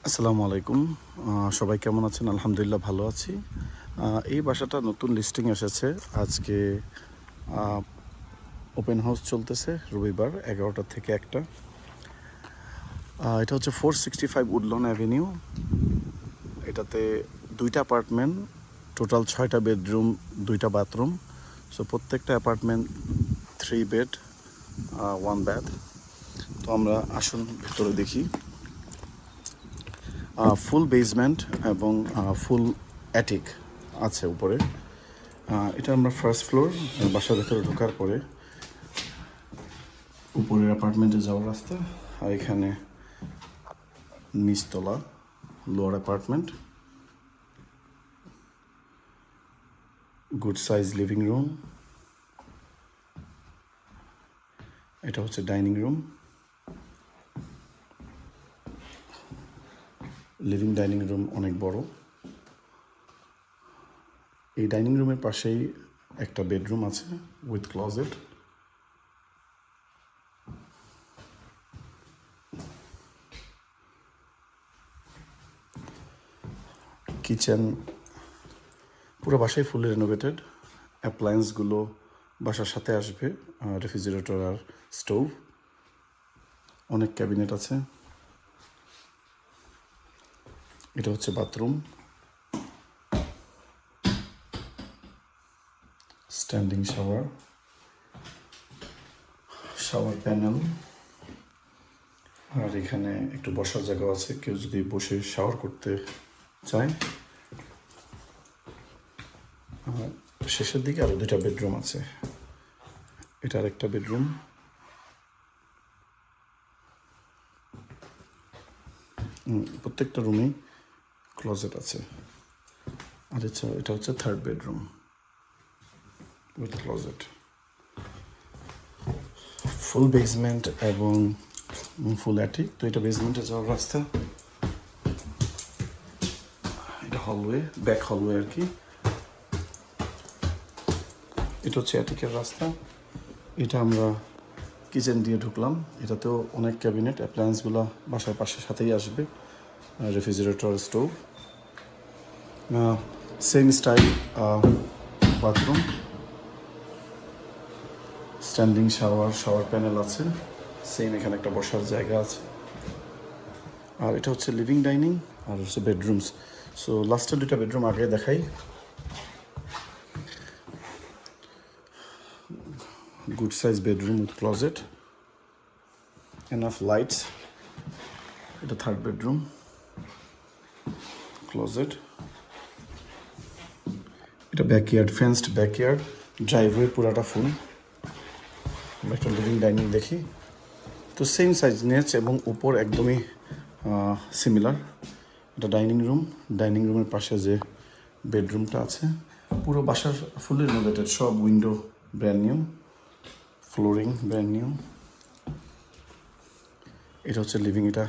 আসসালামু আলাইকুম। সবাই কেমন আছেন? আলহামদুলিল্লাহ ভালো আছি। এই বাসাটা নতুন লিস্টিং এসেছে। আজকে ওপেন হাউস চলতেছে রবিবার 11টা থেকে 1টা। এটা হচ্ছে 465 উডলন অ্যাভিনিউ। এটাতে 2টা অ্যাপার্টমেন্ট, টোটাল 6টা বেডরুম, 2টা বাথরুম। সো প্রত্যেকটা অ্যাপার্টমেন্ট 3 বেড, 1 বাথ। তো আমরা আসুন ভেতরে দেখি। ফুল বেসমেন্ট এবং ফুল অ্যাটিক আছে উপরে। এটা আমরা ফার্স্ট ফ্লোর। বাসার ভেতরে ঢোকার পরে উপরের অ্যাপার্টমেন্টে যাওয়ার রাস্তা, আর এখানে নিচতলা lower apartment, good size living room. এটা হচ্ছে dining room. Living dining room অনেক বড়। এই ডাইনিং রুমের পাশেই একটা বেডরুম আছে উইথ ক্লোজেট। কিচেন, পুরো বাসায় ফুলি রেনোভেটেড। অ্যাপ্লায়েন্সগুলো বাসার সাথে আসবে, রেফ্রিজারেটর আর স্টোভ। অনেক ক্যাবিনেট আছে। এটা হচ্ছে bathroom, standing shower, shower panel, আর এখানে একটু বসার জায়গা আছে, কেউ যদি বসে শাওয়ার করতে চায়। শেষের দিকে আরও 2টা বেডরুম আছে। এটা আরেকটা বেডরুম। প্রত্যেকটা রুমেই ক্লোজেট আছে। আর এটা হচ্ছে third bedroom with closet. Full basement এবং ফুল অ্যাটিক। তো এটা বেসমেন্টে যাওয়ার রাস্তা, এটা হলওয়ে, ব্যাক হলওয়ে আর কি। এটা হচ্ছে অ্যাটিকের রাস্তা। এটা আমরা কিচেন দিয়ে ঢুকলাম। এটাতেও অনেক ক্যাবিনেট, অ্যাপ্লায়েন্সগুলো বাসার পাশে সাথেই আসবে, refrigerator, stove. Same style bathroom, standing shower, shower panel আছে। সেম এখানে একটা বসার জায়গা আছে। আর এটা হচ্ছে লিভিং ডাইনিং, আর হচ্ছে বেডরুমস। সো লাস্টের 2টা বেডরুম আগে দেখাই। Good size bedroom with closet, enough lights. এটা থার্ড বেডরুম, ক্লোজেট। এটা ব্যাকইয়ার্ড, ফেন্সড ব্যাকইয়ার্ড, ড্রাইভওয়ে পুরাটা ফুল। আমরা একটা লিভিং ডাইনিং দেখি। তো সেম সাইজ নিয়েছে এবং উপর একদমই সিমিলার। এটা ডাইনিং রুম। ডাইনিং রুমের পাশে যে বেডরুমটা আছে, পুরো বাসার ফুলি রেনোভেটেড। সব window brand new, flooring brand new. এটা হচ্ছে লিভিং। এটা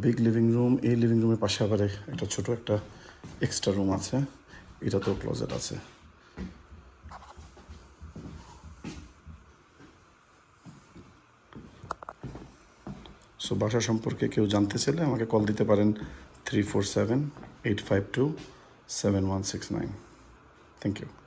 বিগ লিভিং রুম। এই লিভিং রুমের পাশে আবার একটা ছোট একটা এক্সট্রা রুম আছে। এটাতেও ক্লোজেট আছে। সো বাসা সম্পর্কে কেউ জানতে চাইলে আমাকে কল দিতে পারেন 347-852-7169। Thank you.